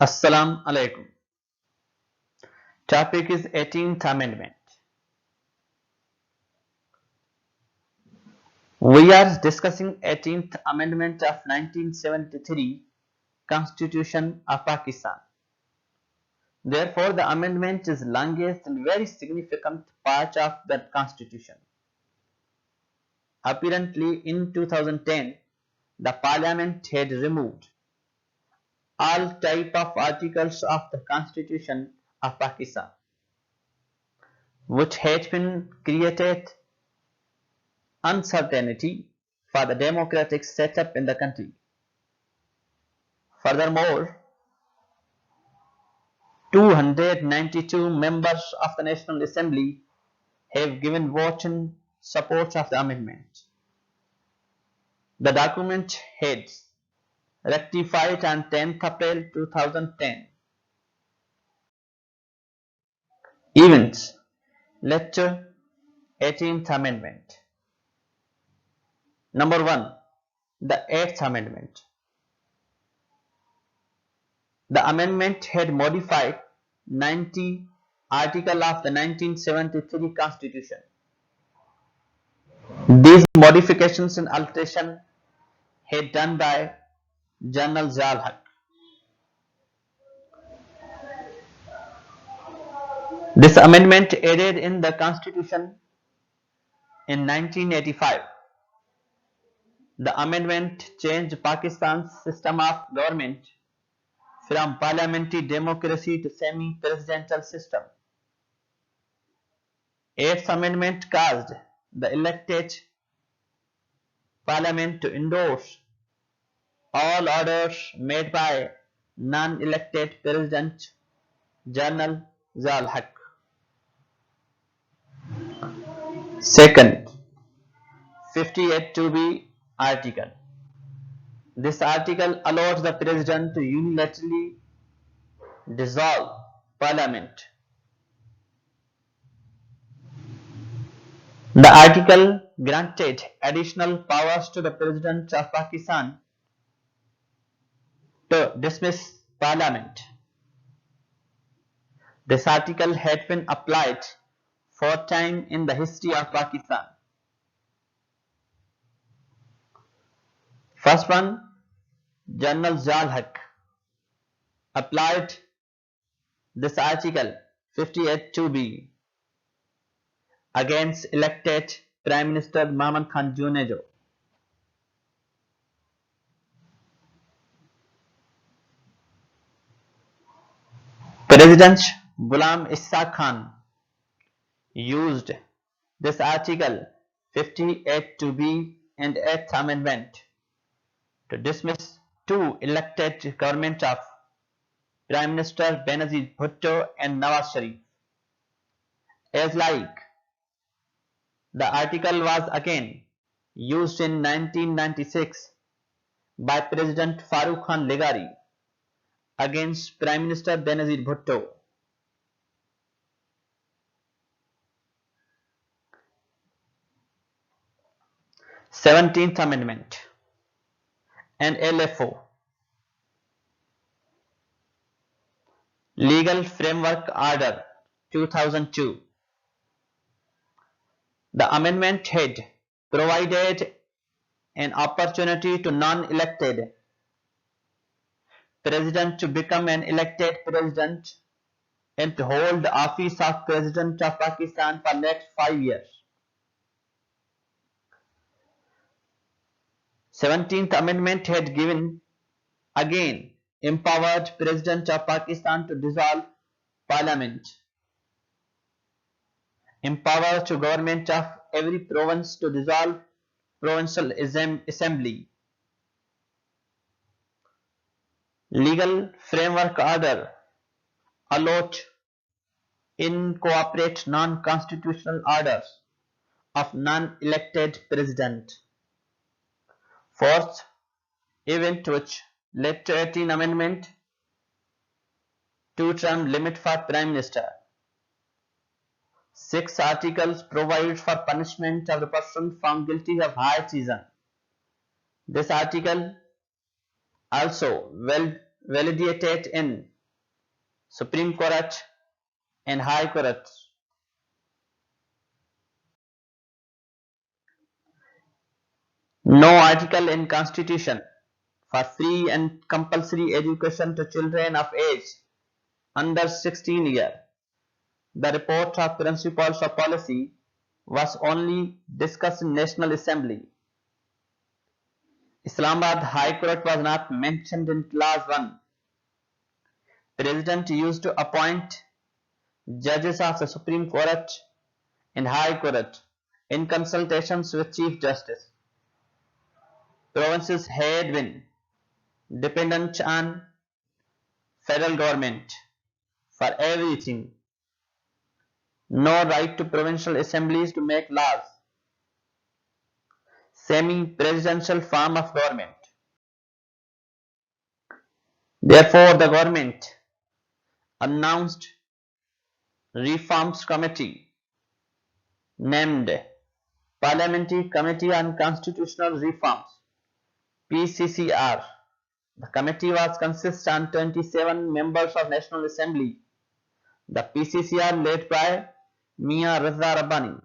Assalamu alaikum. Topic is 18th Amendment. We are discussing 18th Amendment of 1973 Constitution of Pakistan. Therefore, the amendment is longest and very significant part of the Constitution. Apparently, in 2010, the Parliament had removed all type of articles of the Constitution of Pakistan, which had been created uncertainty for the democratic setup in the country. Furthermore, 292 members of the National Assembly have given vote in support of the amendment. The document heads ratified on 10th April 2010. Events. Lecture 18th Amendment. Number 1. The 8th Amendment. The amendment had modified 90 articles of the 1973 Constitution. These modifications and alterations had done by General Zia-ul Haq. This amendment added in the Constitution in 1985. The amendment changed Pakistan's system of government from parliamentary democracy to semi-presidential system. Eighth Amendment caused the elected parliament to endorse all orders made by non-elected President General Zia-ul Haq. Second, 58(2)(b) article. This article allows the President to unilaterally dissolve Parliament. The article granted additional powers to the President of Pakistan to dismiss Parliament. This article had been applied 4 times in the history of Pakistan. First one, General Zia-ul Haq applied this article 58(2)(b) against elected Prime Minister Mohammad Khan Junejo. President Ghulam Ishaq Khan used this article 58(2)(b) and 8th Amendment to dismiss 2 elected government of Prime Minister Benazir Bhutto and Nawaz Sharif. As like, the article was again used in 1996 by President Farooq Khan Leghari against Prime Minister Benazir Bhutto. Seventeenth Amendment and LFO, Legal Framework Order 2002. The amendment had provided an opportunity to non-elected president to become an elected president and to hold the office of President of Pakistan for next 5 years. 17th Amendment had given again empowered President of Pakistan to dissolve Parliament, empower to government of every province to dissolve provincial assembly. Legal framework order allowed incorporate non-constitutional orders of non-elected president. Fourth event which led to 18th Amendment, 2-term limit for Prime Minister. 6 articles provide for punishment of the person found guilty of high treason. This article also well validated in Supreme Court and High Court. No article in Constitution for free and compulsory education to children of age under 16 years. The report of principles of policy was only discussed in National Assembly. Islamabad High Court was not mentioned in Clause 1. President used to appoint judges of the Supreme Court and High Court in consultations with Chief Justice. Provinces had been dependent on federal government for everything. No right to provincial assemblies to make laws. Semi-presidential form of government. Therefore, the government announced Reforms Committee named Parliamentary Committee on Constitutional Reforms (PCCR). The committee was consists on 27 members of National Assembly. The PCCR led by Mia Raza Rabbani.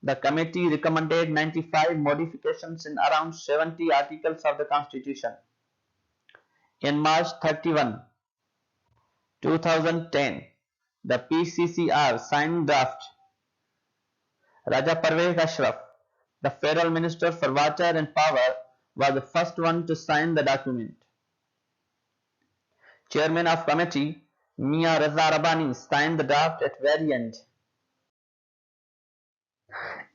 The committee recommended 95 modifications in around 70 articles of the Constitution. In March 31, 2010, the PCCR signed draft. Raja Parvez Ashraf, the Federal Minister for Water and Power, was the first one to sign the document. Chairman of committee, Mia Raza Rabbani, signed the draft at very end.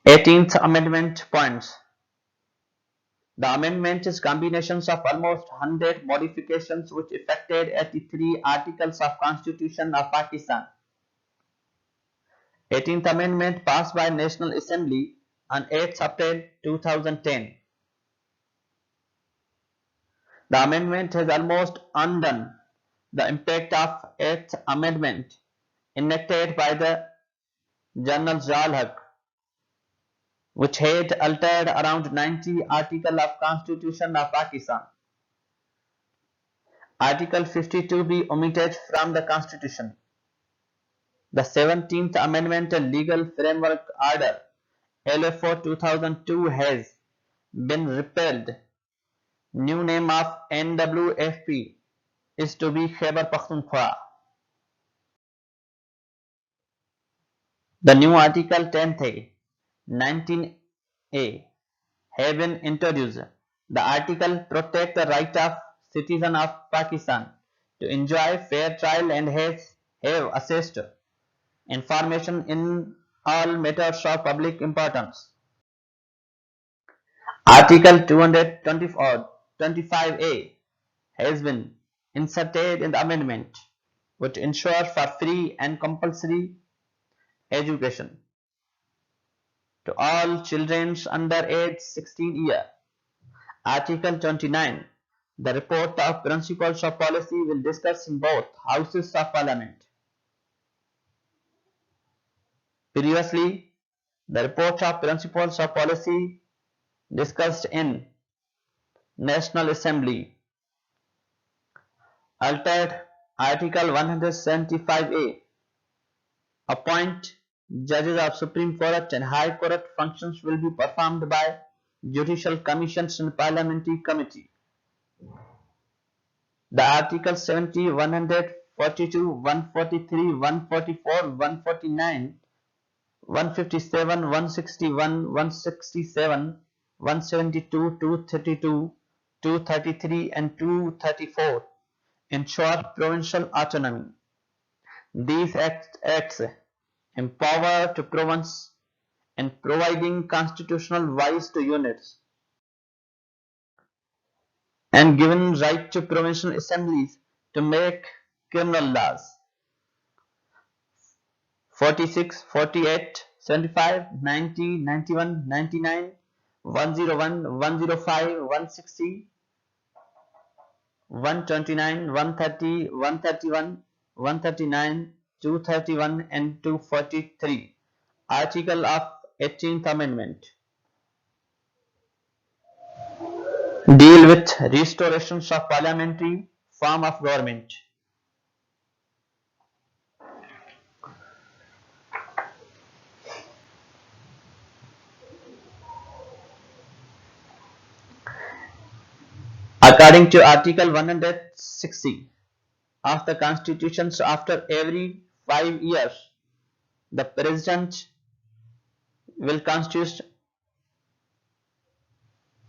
18th Amendment points. The amendment is combinations of almost 100 modifications which affected 83 articles of Constitution of Pakistan. 18th Amendment passed by National Assembly on 8th April 2010. The amendment has almost undone the impact of 8th Amendment enacted by the General Zia-ul Haq, which had altered around 90 articles of Constitution of Pakistan. Article 52 be omitted from the Constitution. The 17th Amendment and Legal Framework Order LFO 2002 has been repealed. New name of NWFP is to be Khyber Pakhtunkhwa. The new Article 10A, 19A have been introduced. The article protects the right of citizens of Pakistan to enjoy fair trial and have access to information in all matters of public importance. Article 225A has been inserted in the amendment, which ensures for free and compulsory education to all children under age 16 years. Article 29. The report of principles of policy will discuss in both houses of parliament. Previously, the report of principles of policy discussed in National Assembly. Altered Article 175A. Appoint judges of Supreme Court and High Court. Functions will be performed by judicial commissions and parliamentary committee. The Article 70, 142, 143, 144, 149, 157, 161, 167, 172, 232, 233 and 234 ensure provincial autonomy. These acts empower to province and providing constitutional rights to units and given right to provincial assemblies to make criminal laws. 46, 48, 75, 90, 91, 99, 101, 105, 160, 129, 130, 131, 139, 231 and 243. Article of 18th Amendment deal with restorations of parliamentary form of government. According to Article 160 of the Constitution, after every 5 years, the President will constitute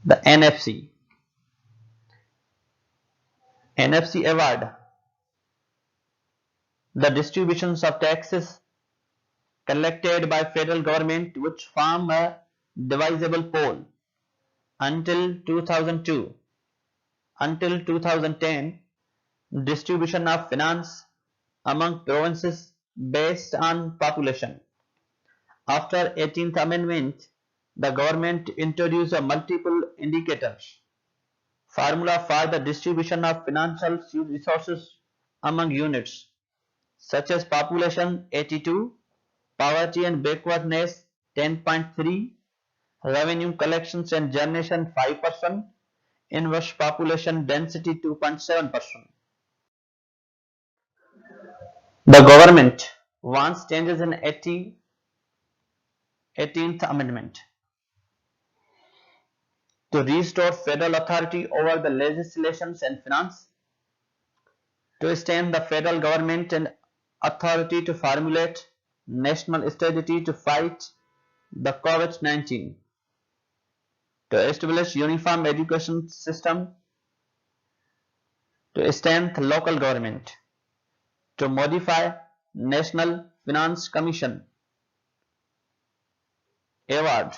the NFC. NFC award the distributions of taxes collected by federal government which form a divisible pool until 2002. Until 2010, distribution of finance among provinces based on population. After 18th Amendment, the government introduced a multiple indicators formula for the distribution of financial resources among units such as population 82, poverty and backwardness 10.3, revenue collections and generation 5%, inverse population density 2.7%. The government wants changes in 18th Amendment to restore federal authority over the legislations and finance, to extend the federal government and authority to formulate national strategy to fight the COVID-19, to establish uniform education system, to strengthen local government, to modify National Finance Commission award.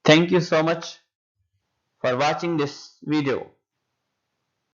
Thank you so much for watching this video.